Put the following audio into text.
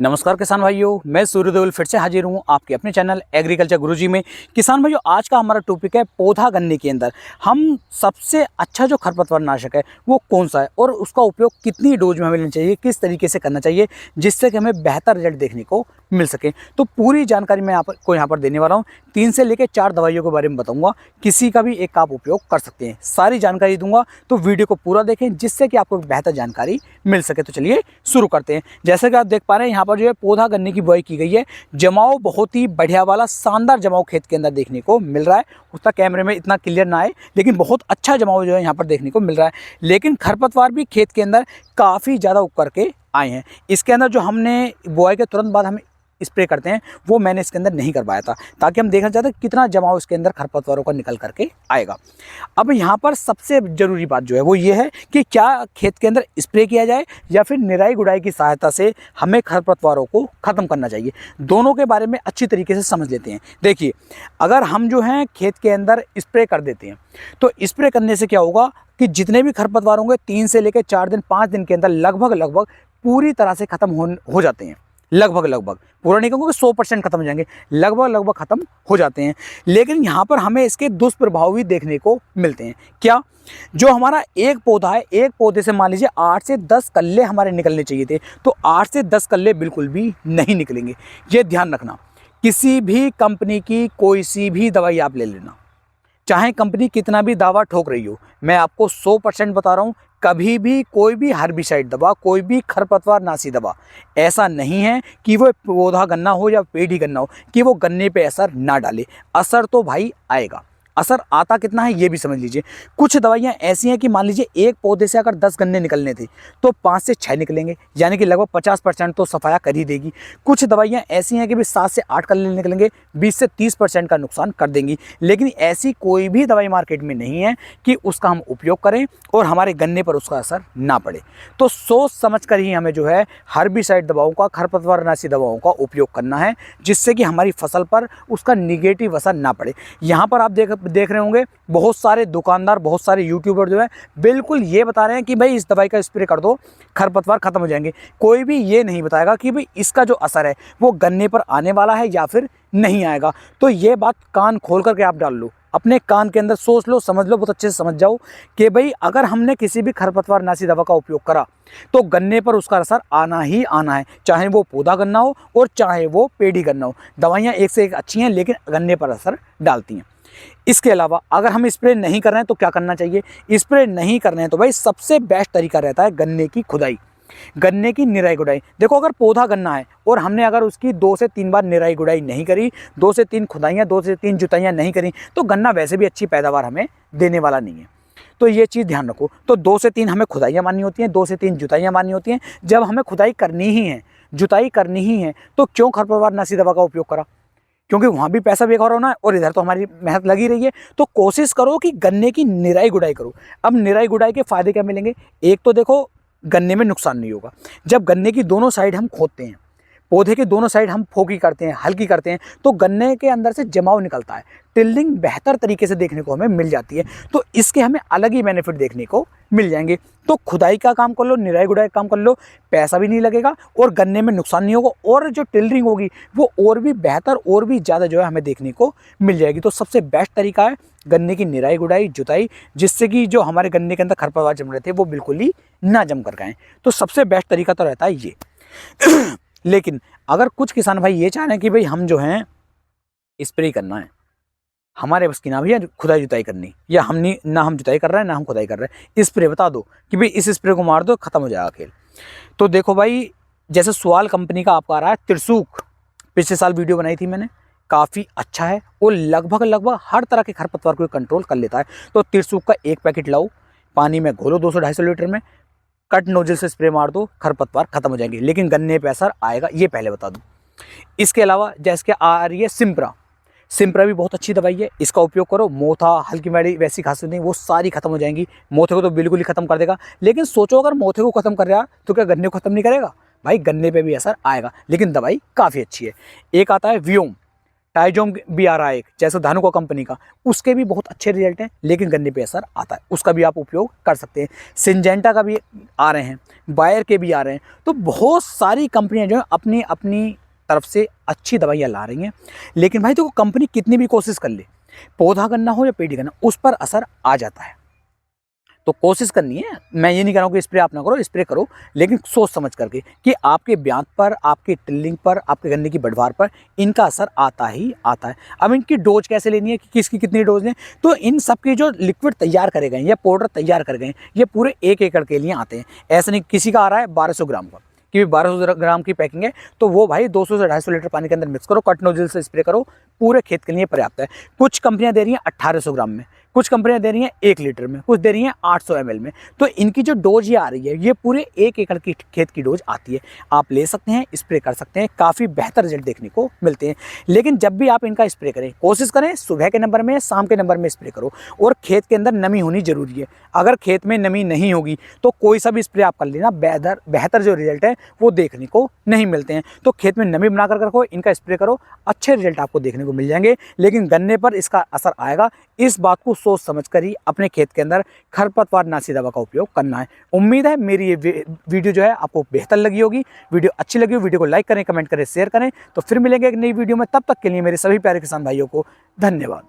नमस्कार किसान भाइयों, मैं सूर्यदेवल फिर से हाजिर हूँ आपके अपने चैनल एग्रीकल्चर गुरुजी में। किसान भाइयों, आज का हमारा टॉपिक है पौधा गन्ने के अंदर हम सबसे अच्छा जो खरपतवार नाशक है वो कौन सा है और उसका उपयोग कितनी डोज में हमें लेना चाहिए, किस तरीके से करना चाहिए जिससे कि हमें बेहतर रिजल्ट देखने को मिल सके। तो पूरी जानकारी मैं आपको यहाँ पर देने वाला हूँ। 3 से लेकर 4 दवाइयों के बारे में बताऊँगा, किसी का भी एक आप उपयोग कर सकते हैं। सारी जानकारी दूंगा, तो वीडियो को पूरा देखें जिससे कि आपको बेहतर जानकारी मिल सके। तो चलिए शुरू करते हैं। जैसे कि आप देख पा रहे हैं यहाँ पर जो है पौधा गन्ने की बुआई की गई है। जमाव बहुत ही बढ़िया वाला शानदार जमाव खेत के अंदर देखने को मिल रहा है। उसका कैमरे में इतना क्लियर ना आए, लेकिन बहुत अच्छा जमाव जो है यहाँ पर देखने को मिल रहा है। लेकिन खरपतवार भी खेत के अंदर काफ़ी ज़्यादा उग करके आए हैं। इसके अंदर जो हमने बुआई के तुरंत बाद हम स्प्रे करते हैं वो मैंने इसके अंदर नहीं करवाया था, ताकि हम देखना चाहते हैं कितना जमाव इसके अंदर खरपतवारों का निकल करके आएगा। अब यहाँ पर सबसे ज़रूरी बात जो है वो ये है कि क्या खेत के अंदर स्प्रे किया जाए या फिर निराई गुड़ाई की सहायता से हमें खरपतवारों को ख़त्म करना चाहिए। दोनों के बारे में अच्छी तरीके से समझ लेते हैं। देखिए, अगर हम जो हैं खेत के अंदर स्प्रे कर देते हैं तो स्प्रे करने से क्या होगा कि जितने भी खरपतवार होंगे 3 से लेकर 4 दिन 5 दिन के अंदर लगभग पूरी तरह से ख़त्म हो जाते हैं। लगभग पूरा नहीं कहूँगा कि 100% खत्म हो जाएंगे, लगभग खत्म हो जाते हैं। लेकिन यहाँ पर हमें इसके दुष्प्रभाव भी देखने को मिलते हैं। क्या? जो हमारा एक पौधा है, एक पौधे से मान लीजिए 8 से 10 कल्ले हमारे निकलने चाहिए थे, तो 8 से 10 कल्ले बिल्कुल भी नहीं निकलेंगे। ये ध्यान रखना। किसी भी कंपनी की कोई सी भी दवाई आप ले लेना, चाहे कंपनी कितना भी दावा ठोक रही हो, मैं आपको 100% बता रहा हूँ, कभी भी कोई भी हर्बिसाइड दवा, कोई भी खरपतवार नाशी दवा ऐसा नहीं है कि वो पौधा गन्ना हो या पेड़ ही गन्ना हो कि वो गन्ने पे असर ना डाले। असर तो भाई आएगा। असर आता कितना है ये भी समझ लीजिए। कुछ दवाइयाँ ऐसी हैं कि मान लीजिए एक पौधे से अगर 10 गन्ने निकलने थे तो 5 से 6 निकलेंगे, यानी कि लगभग 50% तो सफाया कर ही देगी। कुछ दवाइयाँ ऐसी हैं कि भी 7 से 8 कल्ले निकलेंगे, 20 से 30% का नुकसान कर देंगी। लेकिन ऐसी कोई भी दवाई मार्केट में नहीं है कि उसका हम उपयोग करें और हमारे गन्ने पर उसका असर ना पड़े। तो सोच समझ कर ही हमें जो है हर्बिसाइड दवाओं का, खरपतवारनाशी दवाओं का उपयोग करना है, जिससे कि हमारी फसल पर उसका निगेटिव असर ना पड़े। यहाँ पर आप देख रहे होंगे बहुत सारे दुकानदार, बहुत सारे यूट्यूबर जो है बिल्कुल ये बता रहे हैं कि भाई इस दवाई का स्प्रे कर दो, खरपतवार खत्म हो जाएंगे। कोई भी ये नहीं बताएगा कि भाई इसका जो असर है वो गन्ने पर आने वाला है या फिर नहीं आएगा। तो ये बात कान खोल करके आप डाल लो, अपने कान के अंदर सोच लो, समझ लो, बहुत अच्छे से समझ जाओ कि भाई अगर हमने किसी भी खरपतवार नाशी दवा का उपयोग करा तो गन्ने पर उसका असर आना ही आना है, चाहे वो पौधा गन्ना हो और चाहे वो पेड़ी गन्ना हो। दवाइयाँ एक से एक अच्छी हैं, लेकिन गन्ने पर असर डालती हैं। इसके अलावा अगर हम स्प्रे नहीं कर रहे हैं तो क्या करना चाहिए? स्प्रे नहीं कर रहे हैं तो भाई सबसे बेस्ट तरीका रहता है गन्ने की खुदाई, गन्ने की निराई गुड़ाई। देखो, अगर पौधा गन्ना है और हमने अगर उसकी 2 से 3 बार निराई गुड़ाई नहीं करी, 2 से 3 खुदाइयाँ, 2 से 3 जुताइयाँ नहीं करी, तो गन्ना वैसे भी अच्छी पैदावार हमें देने वाला नहीं है। तो ये चीज़ ध्यान रखो। तो 2 से 3 हमें खुदाइयाँ माननी होती हैं, 2 से 3 जुताइयाँ माननी होती हैं। जब हमें खुदाई करनी ही है, जुताई करनी ही है, तो क्यों खरपतवारनाशी दवा का उपयोग करा? क्योंकि वहाँ भी पैसा बेकार होना है और इधर तो हमारी मेहनत लगी रही है। तो कोशिश करो कि गन्ने की निराई गुड़ाई करो। अब निराई गुड़ाई के फ़ायदे क्या मिलेंगे? एक तो देखो, गन्ने में नुकसान नहीं होगा। जब गन्ने की दोनों साइड हम खोदते हैं, पौधे के दोनों साइड हम फोकी करते हैं, हल्की करते हैं, तो गन्ने के अंदर से जमाव निकलता है, टिल्डिंग बेहतर तरीके से देखने को हमें मिल जाती है। तो इसके हमें अलग ही बेनिफिट देखने को मिल जाएंगे। तो खुदाई का काम कर लो, निराई गुड़ाई का काम कर लो, पैसा भी नहीं लगेगा और गन्ने में नुकसान नहीं होगा, और जो टिल्डिंग होगी वो और भी बेहतर और भी ज़्यादा जो है हमें देखने को मिल जाएगी। तो सबसे बेस्ट तरीका है गन्ने की निराई गुड़ाई, जुताई, जिससे कि जो हमारे गन्ने के अंदर खरपतवार जम रहे थे वो बिल्कुल ही ना जम कर गए। तो सबसे बेस्ट तरीका तो रहता है ये। लेकिन अगर कुछ किसान भाई ये चाह रहे हैं कि भाई हम जो हैं स्प्रे करना है, हमारे बस की ना भैया खुदाई जुताई करनी, या हम नहीं, ना हम जुताई कर रहे हैं ना हम खुदाई कर रहे हैं, स्प्रे बता दो कि भाई इस स्प्रे को मार दो, खत्म हो जाएगा खेल। तो देखो भाई, जैसे सवाल कंपनी का आपका आ रहा है त्रिशूक, पिछले साल वीडियो बनाई थी मैंने, काफ़ी अच्छा है और लगभग हर तरह के खरपतवार को कंट्रोल कर लेता है। तो त्रिशूक का 1 पैकेट लाओ, पानी में घोलो 200-250 लीटर में, कट नोजल से स्प्रे मार दो, खरपतवार खत्म हो जाएंगे। लेकिन गन्ने पे असर आएगा, ये पहले बता दूं। इसके अलावा जैसे आ रही है सिम्प्रा भी बहुत अच्छी दवाई है, इसका उपयोग करो। मोथा, हल्की मैडी, वैसी खांसी नहीं, वो सारी खत्म हो जाएंगी। मोथे को तो बिल्कुल ही खत्म कर देगा। लेकिन सोचो, अगर मोथे को खत्म कर रहा तो क्या गन्ने को खत्म नहीं करेगा? भाई गन्ने पे भी असर आएगा, लेकिन दवाई काफ़ी अच्छी है। एक आता है व्योम, टाइजोम भी आ रहा है एक, जैसे धानुका कंपनी का, उसके भी बहुत अच्छे रिजल्ट हैं, लेकिन गन्ने पे असर आता है, उसका भी आप उपयोग कर सकते हैं। सिंजेंटा का भी आ रहे हैं, बायर के भी आ रहे हैं। तो बहुत सारी कंपनियां जो है अपनी अपनी तरफ से अच्छी दवाइयाँ ला रही हैं, लेकिन भाई देखो कंपनी कितनी भी कोशिश कर ले, पौधा गन्ना हो या पेटी गन्ना, उस पर असर आ जाता है। तो कोशिश करनी है, मैं ये नहीं कह रहा हूँ कि स्प्रे आप ना करो, स्प्रे करो, लेकिन सोच समझ करके कि आपके ब्यांत पर, आपके टिल्लिंग पर, आपके गन्ने की बढ़वार पर इनका असर आता ही आता है। अब इनकी डोज कैसे लेनी है कि किसकी कितनी डोज लें, तो इन सब के जो लिक्विड तैयार करे गए या पाउडर तैयार कर गए, ये पूरे 1 एकड़ के लिए आते हैं। ऐसा नहीं किसी का आ रहा है 1200 ग्राम का, कि 1200 ग्राम की पैकिंग है, तो वो भाई 200 से 250 लीटर पानी के अंदर मिक्स करो, कट नोजल से स्प्रे करो, पूरे खेत के लिए पर्याप्त है। कुछ कंपनियां दे रही हैं 1800 ग्राम में, कुछ कंपनियां दे रही हैं 1 लीटर में, कुछ दे रही हैं 800 ml में। तो इनकी जो डोज ये आ रही है, ये पूरे 1 एकड़ की खेत की डोज आती है। आप ले सकते हैं, स्प्रे कर सकते हैं, काफ़ी बेहतर रिजल्ट देखने को मिलते हैं। लेकिन जब भी आप इनका स्प्रे करें, कोशिश करें सुबह के नंबर में, शाम के नंबर में स्प्रे करो, और खेत के अंदर नमी होनी जरूरी है। अगर खेत में नमी नहीं होगी तो कोई सा भी स्प्रे आप कर लेना, बेहतर जो रिजल्ट है वो देखने को नहीं मिलते हैं। तो खेत में नमी बना कर रखो, इनका स्प्रे करो, अच्छे रिजल्ट आपको देखने को मिल जाएंगे। लेकिन गन्ने पर इसका असर आएगा, इस बात को सोच समझ कर ही अपने खेत के अंदर खरपतवार नाशी दवा का उपयोग करना है। उम्मीद है मेरी ये वीडियो जो है आपको बेहतर लगी होगी। वीडियो अच्छी लगी हो, वीडियो को लाइक करें, कमेंट करें, शेयर करें। तो फिर मिलेंगे एक नई वीडियो में, तब तक के लिए मेरे सभी प्यारे किसान भाइयों को धन्यवाद।